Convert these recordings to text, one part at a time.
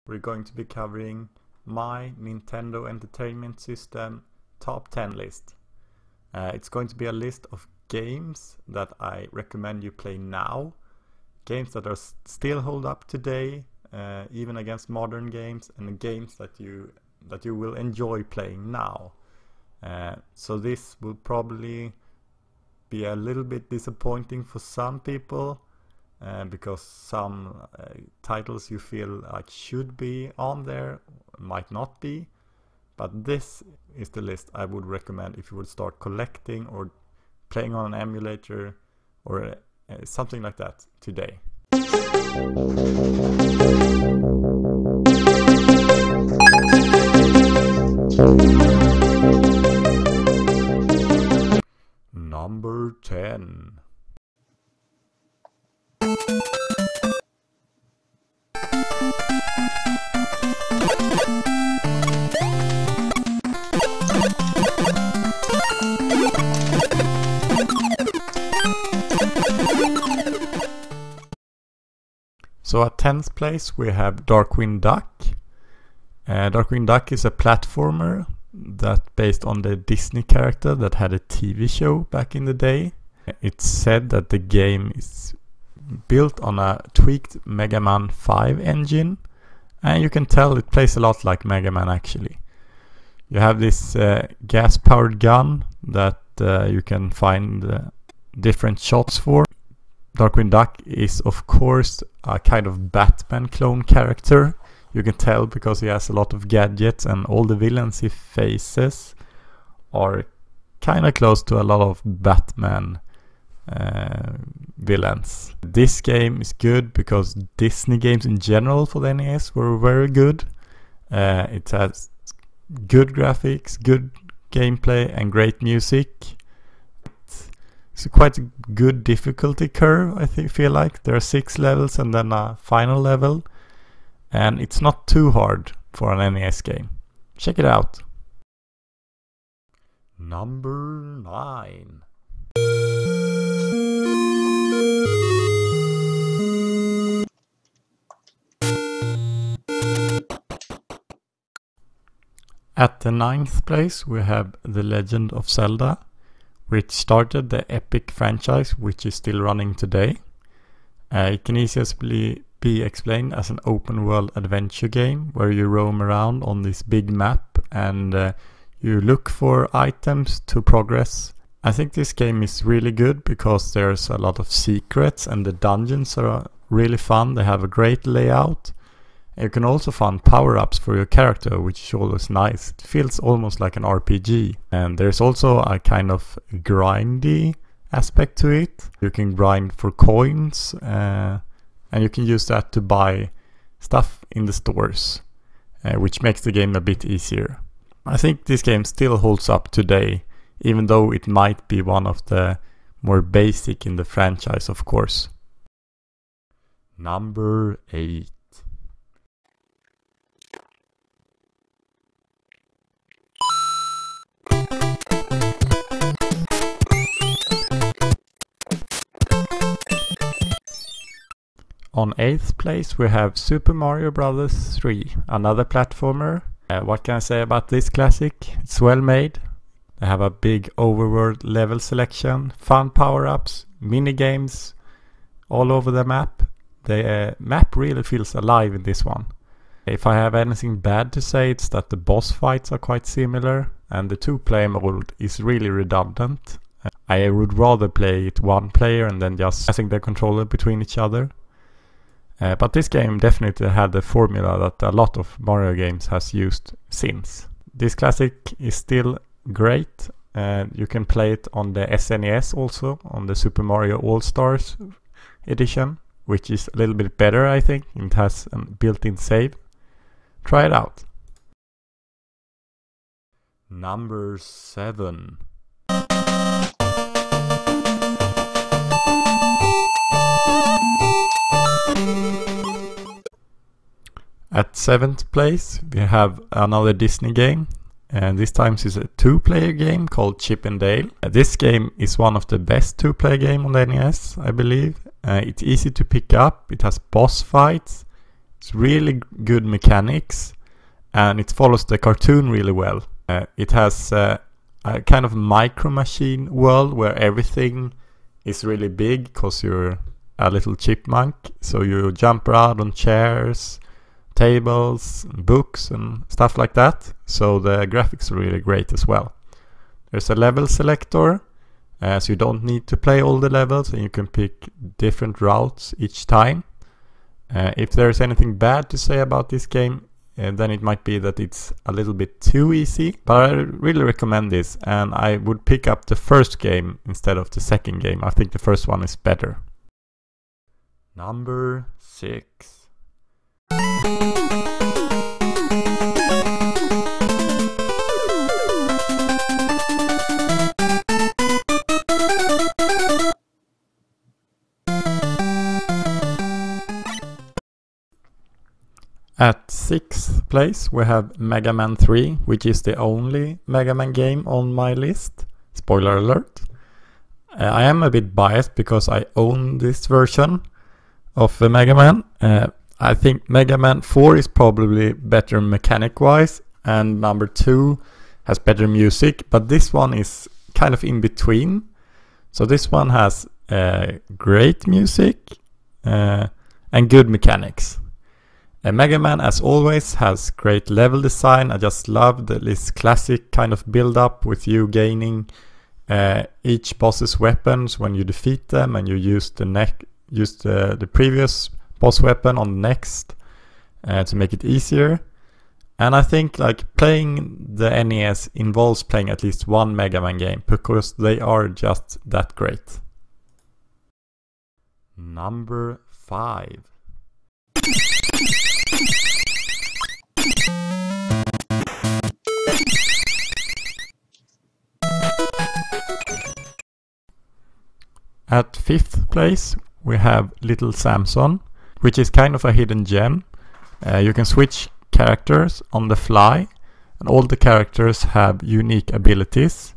we're going to be covering my Nintendo Entertainment System top 10 list. It's going to be a list of games that I recommend you play now, games that are still hold up today, even against modern games, and games that you will enjoy playing now. So this will probably be a little bit disappointing for some people, because some titles you feel like should be on there might not be, but this is the list I would recommend if you would start collecting or playing on an emulator or something like that today. Number 10. So at 10th place we have Darkwing Duck. Darkwing Duck is a platformer that based on the Disney character that had a TV show back in the day. It's said that the game is built on a tweaked Mega Man 5 engine, and you can tell it plays a lot like Mega Man actually. You have this gas-powered gun that you can find different shots for. Darkwing Duck is of course a kind of Batman clone character. You can tell because he has a lot of gadgets, and all the villains he faces are kind of close to a lot of Batman villains. This game is good because Disney games in general for the NES were very good. It has good graphics, good gameplay and great music. It's quite a good difficulty curve, I feel like. There are 6 levels and then a final level, and it's not too hard for an NES game. Check it out. Number 9. At the 9th place we have The Legend of Zelda, which started the epic franchise, which is still running today. It can easily be explained as an open world adventure game where you roam around on this big map and you look for items to progress. I think this game is really good because there's a lot of secrets and the dungeons are really fun. They have a great layout. You can also find power-ups for your character, which is always nice. It feels almost like an RPG. And there's also a kind of grindy aspect to it. You can grind for coins, and you can use that to buy stuff in the stores, which makes the game a bit easier. I think this game still holds up today, even though it might be one of the more basic in the franchise, of course. Number 8. On 8th place we have Super Mario Bros. 3, another platformer. What can I say about this classic? It's well made. They have a big overworld level selection, fun power-ups, mini-games all over the map. The map really feels alive in this one. If I have anything bad to say, it's that the boss fights are quite similar and the 2-player mode is really redundant. I would rather play it one player and then just passing the controller between each other. But this game definitely had the formula that a lot of Mario games has used since. This classic is still great. You can play it on the SNES also, on the Super Mario All-Stars edition, which is a little bit better I think. It has a built-in save. Try it out. Number 7. At 7th place we have another Disney game, and this time it's a 2-player game called Chip and Dale. This game is one of the best 2-player game on the NES, I believe. It's easy to pick up, it has boss fights, It's really good mechanics, and it follows the cartoon really well. It has a kind of micro machine world where everything is really big because you're a little chipmunk, so you jump around on chairs, tables, books and stuff like that. So the graphics are really great as well. There's a level selector, so you don't need to play all the levels and you can pick different routes each time. If there's anything bad to say about this game, then it might be that it's a little bit too easy, but I really recommend this, and I would pick up the first game instead of the second game. I think the first one is better. Number 6. At 6th place we have Mega Man 3, which is the only Mega Man game on my list. Spoiler alert. I am a bit biased because I own this version of the Mega Man. I think Mega Man 4 is probably better mechanic wise, and number 2 has better music, but this one is kind of in between. So this one has great music and good mechanics. Mega Man, as always, has great level design. I just love this classic kind of build-up with you gaining each boss's weapons when you defeat them, and you use the previous boss weapon on the next to make it easier. And I think like playing the NES involves playing at least one Mega Man game because they are just that great. Number 5. At 5th place we have Little Samson, which is kind of a hidden gem. You can switch characters on the fly, and all the characters have unique abilities.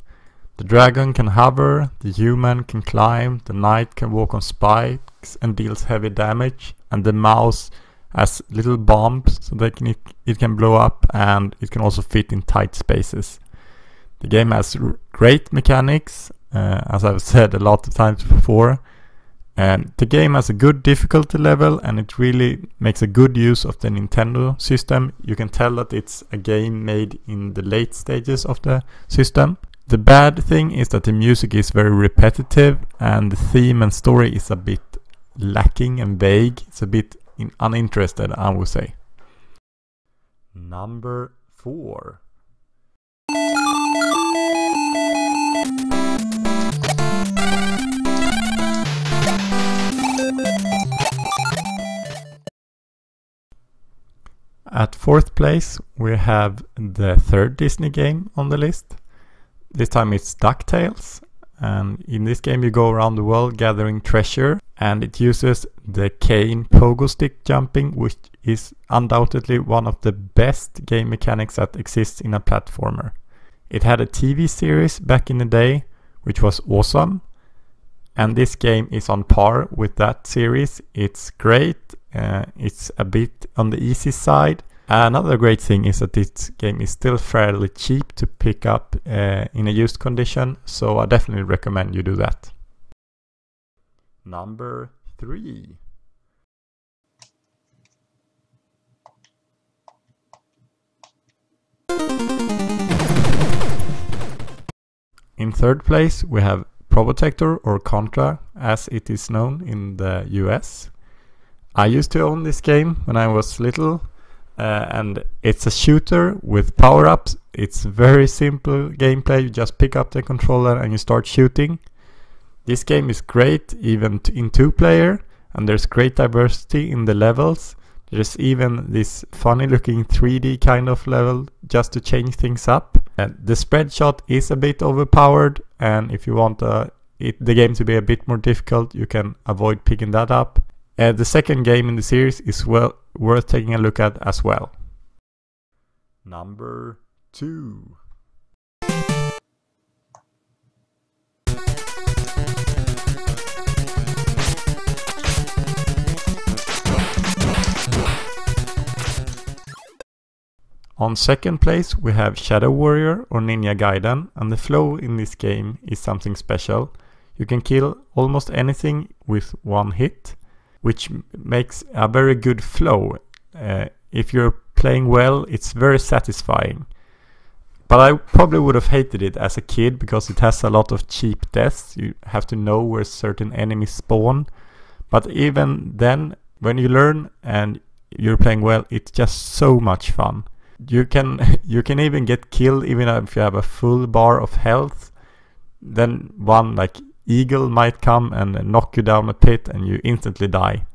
The dragon can hover, the human can climb, the knight can walk on spikes and deals heavy damage, and the mouse has little bombs so that it can blow up, and it can also fit in tight spaces. The game has great mechanics, as I've said a lot of times before. And the game has a good difficulty level, and it really makes a good use of the Nintendo system. You can tell that it's a game made in the late stages of the system. The bad thing is that the music is very repetitive, and the theme and story is a bit lacking and vague. It's a bit uninterested, I would say. Number 4. At 4th place we have the 3rd Disney game on the list. This time it's DuckTales, and in this game you go around the world gathering treasure, and it uses the cane pogo stick jumping, which is undoubtedly one of the best game mechanics that exists in a platformer. It had a TV series back in the day which was awesome, and this game is on par with that series. It's great. It's a bit on the easy side. Another great thing is that this game is still fairly cheap to pick up in a used condition, so I definitely recommend you do that. Number 3. In 3rd place we have Projector, or Contra as it is known in the US. I used to own this game when I was little, and it's a shooter with power-ups. It's very simple gameplay. You just pick up the controller and you start shooting. This game is great even in 2-player, and there's great diversity in the levels. There's even this funny looking 3D kind of level just to change things up. The spread shot is a bit overpowered, and if you want the game to be a bit more difficult, you can avoid picking that up. The second game in the series is well worth taking a look at as well. Number 2. On second place we have Shadow Warrior or Ninja Gaiden, and the flow in this game is something special. You can kill almost anything with one hit, which makes a very good flow. If you're playing well, it's very satisfying. But I probably would have hated it as a kid because it has a lot of cheap deaths. You have to know where certain enemies spawn. But even then, when you learn and you're playing well, it's just so much fun. You can even get killed even if you have a full bar of health. Then one like eagle might come and knock you down a pit and you instantly die.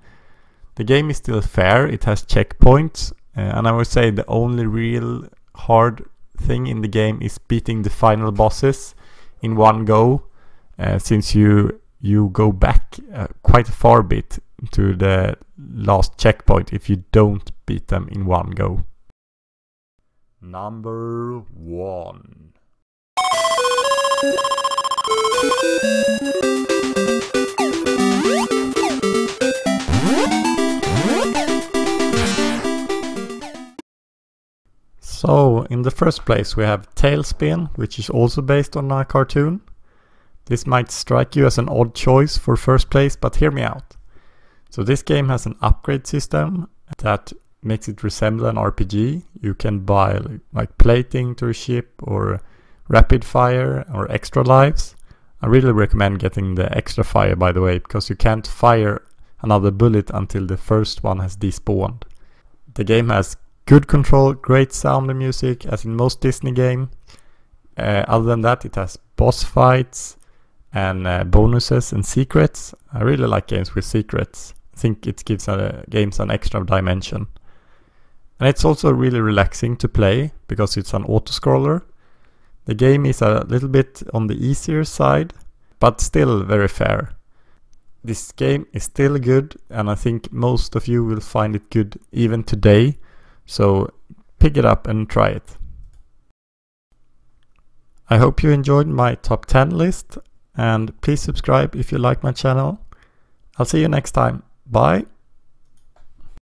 The game is still fair, it has checkpoints, and I would say the only real hard thing in the game is beating the final bosses in one go, since you go back quite a far bit to the last checkpoint if you don't beat them in one go. Number 1. So, in the first place we have Tailspin, which is also based on a cartoon. This might strike you as an odd choice for first place, but hear me out. So this game has an upgrade system that makes it resemble an RPG. You can buy like plating to a ship or rapid fire or extra lives. I really recommend getting the extra fire, by the way, because you can't fire another bullet until the first one has despawned. The game has good control, great sound and music, as in most Disney games. Other than that, it has boss fights and bonuses and secrets. I really like games with secrets. I think it gives games an extra dimension. And it's also really relaxing to play because it's an auto-scroller. The game is a little bit on the easier side, but still very fair. This game is still good, and I think most of you will find it good even today. So pick it up and try it. I hope you enjoyed my top 10 list, and please subscribe if you like my channel. I'll see you next time. Bye!